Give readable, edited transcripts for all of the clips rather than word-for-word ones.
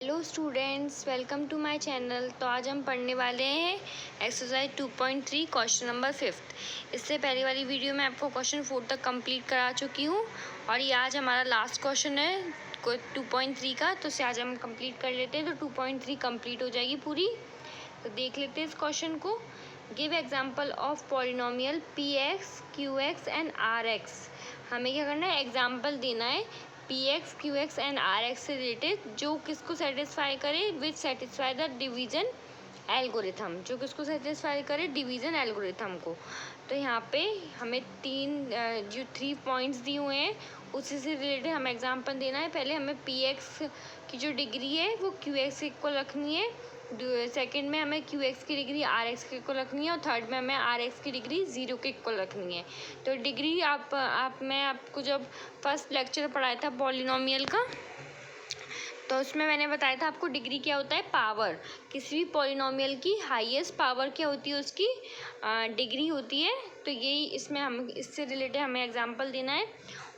Hello students, welcome to my channel. तो आज हम पढ़ने वाले हैं एक्सरसाइज 2.3 क्वेश्चन नंबर 5। इससे पहले वाली वीडियो में आपको क्वेश्चन 4 तक कंप्लीट करा चुकी हूँ और ये आज हमारा लास्ट क्वेश्चन है 2.3 का। तो इसे आज हम कंप्लीट कर लेते हैं, तो 2.3 कंप्लीट हो जाएगी पूरी। तो देख लेते हैं इस क्वेश्चन को। Give example of polynomial P X Q X and R X. हमें क्या करना है, एग्जाम्पल देना है P X Q X and R X से रिलेटेड, जो किसको सेटिस्फाई करे, which satisfy the division algorithm, जो किसको सेटिस्फाई करे, डिवीजन एल्गोरिथम को। तो यहाँ पे हमें जो 3 पॉइंट्स दिए हुए हैं उसी से रिलेटेड हमें एग्जाम्पल देना है। पहले हमें पी एक्स की जो डिग्री है वो क्यू एक्स के इक्वल रखनी है, सेकंड में हमें क्यू एक्स की डिग्री आर एक्स के इक्वल रखनी है और थर्ड में हमें आर एक्स की डिग्री 0 के इक्वल रखनी है। तो डिग्री मैं आपको जब फर्स्ट लेक्चर पढ़ाया था पॉलिनोमियल का, तो उसमें मैंने बताया था आपको डिग्री क्या होता है, पावर। किसी भी पॉलिनोमियल की हाईएस्ट पावर क्या होती है, उसकी डिग्री होती है। तो यही इसमें हम इससे रिलेटेड हमें एग्जांपल देना है।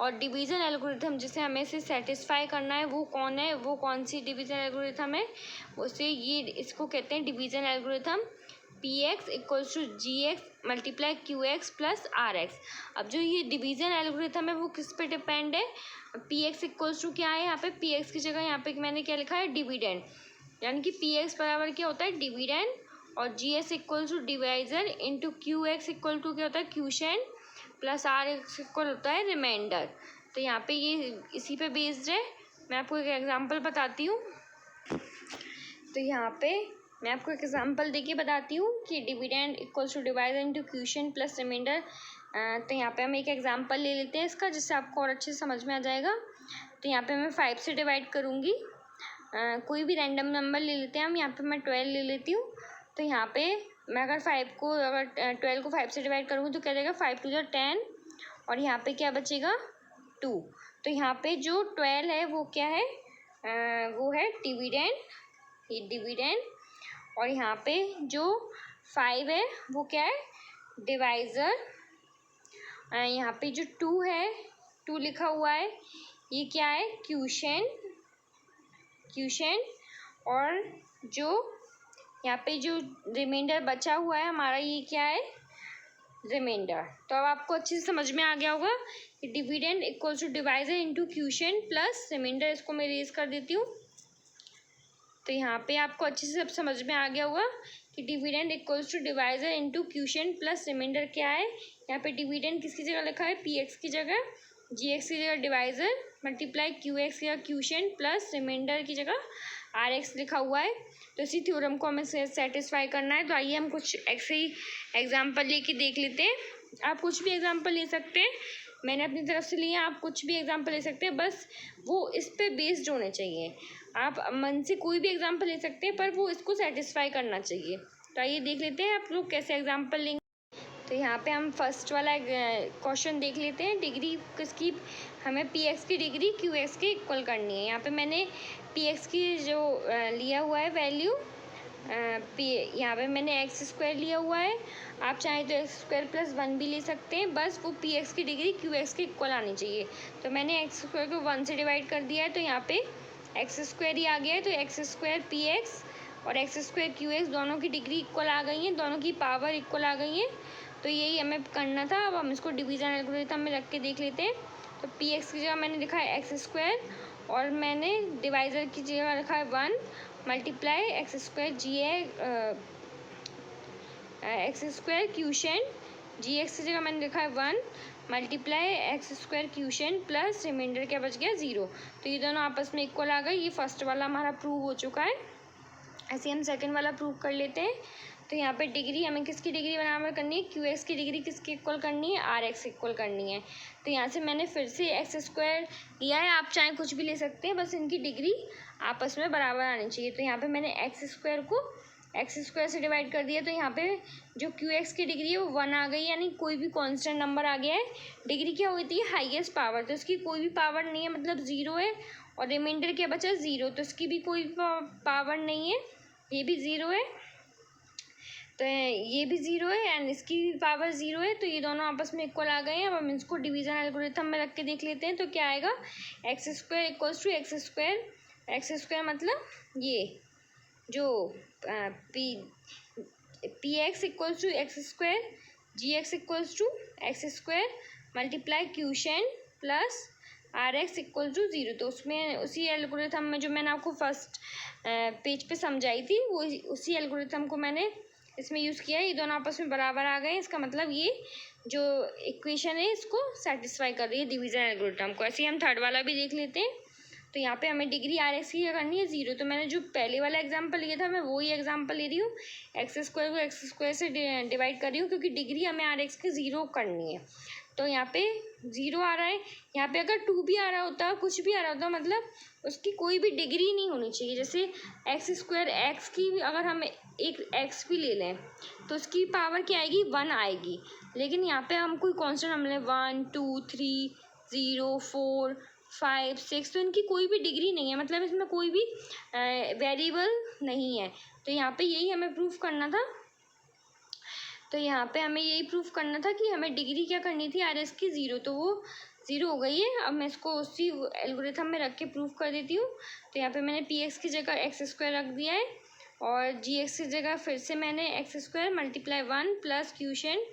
और डिवीज़न एल्गोरिथम जिसे हमें इसे सेटिस्फाई करना है वो कौन है, वो कौन सी डिवीज़न एल्गोरिथम है, उसे इसको कहते हैं division algorithm P X equals to G X multiply Q X plus are X. अब जो ये डिवीज़न एल्गोरिथम है वो किस पे डिपेंड है, पी एक्स इक्वल्स टू क्या है, यहाँ पे पी एक्स की जगह यहाँ पे मैंने क्या लिखा है, डिविडेंड। यानी कि पी एक्स बराबर क्या होता है, डिविडेंड, और g x equal to divisor into q x equal to क्या होता है, quotient, plus are x equal होता है रिमाइंडर। तो यहाँ पे ये इसी पे बेस्ड है। मैं आपको एक एग्जांपल बताती हूँ। तो यहाँ पे मैं आपको एक एग्जांपल देके बताती हूँ कि dividend equals to divisor into quotient plus remainder. तो यहाँ पे हम एक एग्जांपल ले लेते हैं इसका, जिससे आपको और अच्छे से समझ में आ जाएगा। तो यहाँ पे मैं 5 से डिवाइड करूँगी। कोई भी रैंडम नंबर ले लेते हैं हम। यहाँ पे मैं 12 ले लेती हूँ। तो यहाँ पे मैं अगर 12 को 5 से डिवाइड करूँगी तो क्या जाएगा, 5 टू 10, और यहाँ पे क्या बचेगा, 2। तो यहाँ पे जो 12 है वो क्या है, वो है डिविडेंड, ये डिविडेंड। और यहाँ पे जो 5 है वो क्या है, डिवाइज़र। यहाँ पे जो 2 है, 2 लिखा हुआ है, ये क्या है, क्यूशेंट। और जो यहाँ पे जो रिमाइंडर बचा हुआ है हमारा, ये क्या है, रिमाइंडर। तो अब आपको अच्छे से समझ में आ गया होगा कि dividend equals to divisor into quotient plus remainder. इसको मैं रेज कर देती हूँ। तो यहाँ पे आपको अच्छे से अब समझ में आ गया होगा कि dividend equals to divisor into quotient plus remainder क्या है। यहाँ पे डिविडेंड किसकी जगह लिखा है, पी एक्स की जगह, जी एक्स की जगह डिवाइजर, मल्टीप्लाई क्यू एक्स की जगह क्यूशेंट प्लस रिमाइंडर की जगह आर एक्स लिखा हुआ है। तो इसी थ्योरम को हमें सेटिस्फाई करना है। तो आइए हम कुछ ऐसे ही एग्जाम्पल लेके देख लेते हैं। आप कुछ भी एग्जाम्पल ले सकते हैं, मैंने अपनी तरफ से लिया, आप कुछ भी एग्जाम्पल ले सकते हैं, बस वो इस पे बेस्ड होने चाहिए। आप मन से कोई भी एग्जाम्पल ले सकते हैं, पर वो इसको सेटिस्फाई करना चाहिए। तो आइए देख लेते हैं आप लोग कैसे एग्जाम्पल लेंगे। तो यहाँ पे हम फर्स्ट वाला क्वेश्चन देख लेते हैं। डिग्री किसकी, हमें पी एक्स की डिग्री क्यू एक्स के इक्वल करनी है। यहाँ पे मैंने पी एक्स की जो लिया हुआ है वैल्यू, यहाँ पे मैंने एक्स स्क्वायर लिया हुआ है। आप चाहें तो एक्स स्क्वायर प्लस 1 भी ले सकते हैं, बस वो पी एक्स की डिग्री क्यू एक्स के इक्वल आनी चाहिए। तो मैंने एक्स स्क्वायर को 1 से डिवाइड कर दिया है, तो यहाँ पे एक्स स्क्वायर ही आ गया है। तो एक्स स्क्वायर पी एक्स और एक्स स्क्वायर क्यू एक्स दोनों की डिग्री इक्वल आ गई हैं, दोनों की पावर इक्वल आ गई है। तो यही हमें करना था। अब हम इसको डिवीज़न एल्गोरिथम में रख के देख लेते हैं। तो पी एक्स की जगह मैंने लिखा है एक्स स्क्वायर, और मैंने डिवाइज़र की जगह लिखा है 1 multiply x square x square quotient, g x की जगह मैंने लिखा है 1 multiply x square quotient plus remainder क्या बच गया, 0। तो ये दोनों आपस में इक्वल आ गए। ये फर्स्ट वाला हमारा प्रूव हो चुका है। ऐसे हम सेकंड वाला प्रूव कर लेते हैं। तो यहाँ पे डिग्री हमें किसकी डिग्री बराबर करनी है, क्यू एक्स की डिग्री किसकी इक्वल करनी है, आर एक्स इक्वल करनी है। तो यहाँ से मैंने फिर से एक्स स्क्वायर लिया है, आप चाहे कुछ भी ले सकते हैं, बस इनकी डिग्री आपस में बराबर आनी चाहिए। तो यहाँ पे मैंने एक्स स्क्वायर को एक्स स्क्वायर से डिवाइड कर दिया। तो यहाँ पे जो क्यू एक्स की डिग्री है वो 1 आ गई, यानी कोई भी कॉन्स्टेंट नंबर आ गया है। डिग्री क्या हुई थी, हाईएस्ट पावर, तो इसकी कोई भी पावर नहीं है, मतलब 0 है। और रिमाइंडर क्या बचा, 0, तो इसकी भी कोई पावर नहीं है, ये भी 0 है। तो ये भी 0 है एंड इसकी भी पावर 0 है। तो ये दोनों आपस में इक्वल आ गए हैं। अब हम इसको डिवीज़न एल्गोरिथम में रख के देख लेते हैं। तो क्या आएगा, X square equals to X square x square मतलब ये जो P X equals to X square, G X equals to X square multiply quotient plus are x equal to 0। तो उसमें उसी एल्गोरिथम में जो मैंने आपको फर्स्ट पेज पे समझाई थी वो उसी एल्गोरिथम को मैंने इसमें यूज़ किया है। ये दोनों आपस में बराबर आ गए, इसका मतलब ये जो इक्वेशन है इसको सेटिस्फाई कर रही है डिवीज़न एल्गोरिथम को। ऐसे ही हम थर्ड वाला भी देख लेते हैं। तो यहाँ पे हमें डिग्री आर एक्स की क्या करनी है 0। तो मैंने जो पहले वाला एग्जांपल लिया था मैं वही एग्जांपल ले रही हूँ, एक्स स्क्वायर को एक्स स्क्वायर से डिवाइड कर रही हूँ क्योंकि डिग्री हमें आर एक्स की 0 करनी है। तो यहाँ पे 0 आ रहा है, यहाँ पे अगर 2 भी आ रहा होता, कुछ भी आ रहा होता, मतलब उसकी कोई भी डिग्री नहीं होनी चाहिए। जैसे एक्स स्क्वायर एक्स की अगर हम एक एक्स भी ले लें तो उसकी पावर क्या आएगी 1 आएगी, लेकिन यहाँ पे हम कोई कॉन्स्टेंट हम लें 1 2 3 0 4 5 6, तो इनकी कोई भी डिग्री नहीं है, मतलब इसमें कोई भी वेरिएबल नहीं है। तो यहाँ पे यही हमें प्रूफ करना था। तो यहाँ पे हमें यही प्रूफ करना था कि हमें डिग्री क्या करनी थी आर एस की 0, तो वो 0 हो गई है। अब मैं इसको उसी एल्गोरिथम में रख के प्रूफ कर देती हूँ। तो यहाँ पे मैंने पी एक्स की जगह एक्स स्क्वायर रख दिया है और जी एक्स की जगह फिर से मैंने X square multiply 1 plus quotient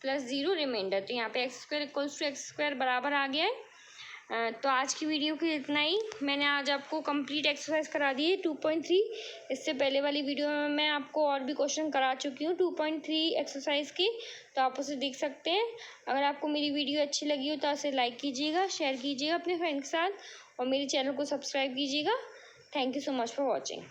plus 0 remainder. तो यहाँ पे X square equals to X square बराबर आ गया है। तो आज की वीडियो की इतना ही। मैंने आज आपको कंप्लीट एक्सरसाइज करा दी है 2.3। इससे पहले वाली वीडियो में मैं आपको और भी क्वेश्चन करा चुकी हूँ 2.3 एक्सरसाइज की, तो आप उसे देख सकते हैं। अगर आपको मेरी वीडियो अच्छी लगी हो तो उसे लाइक कीजिएगा, शेयर कीजिएगा अपने फ्रेंड के साथ और मेरे चैनल को सब्सक्राइब कीजिएगा। Thank you so much for watching.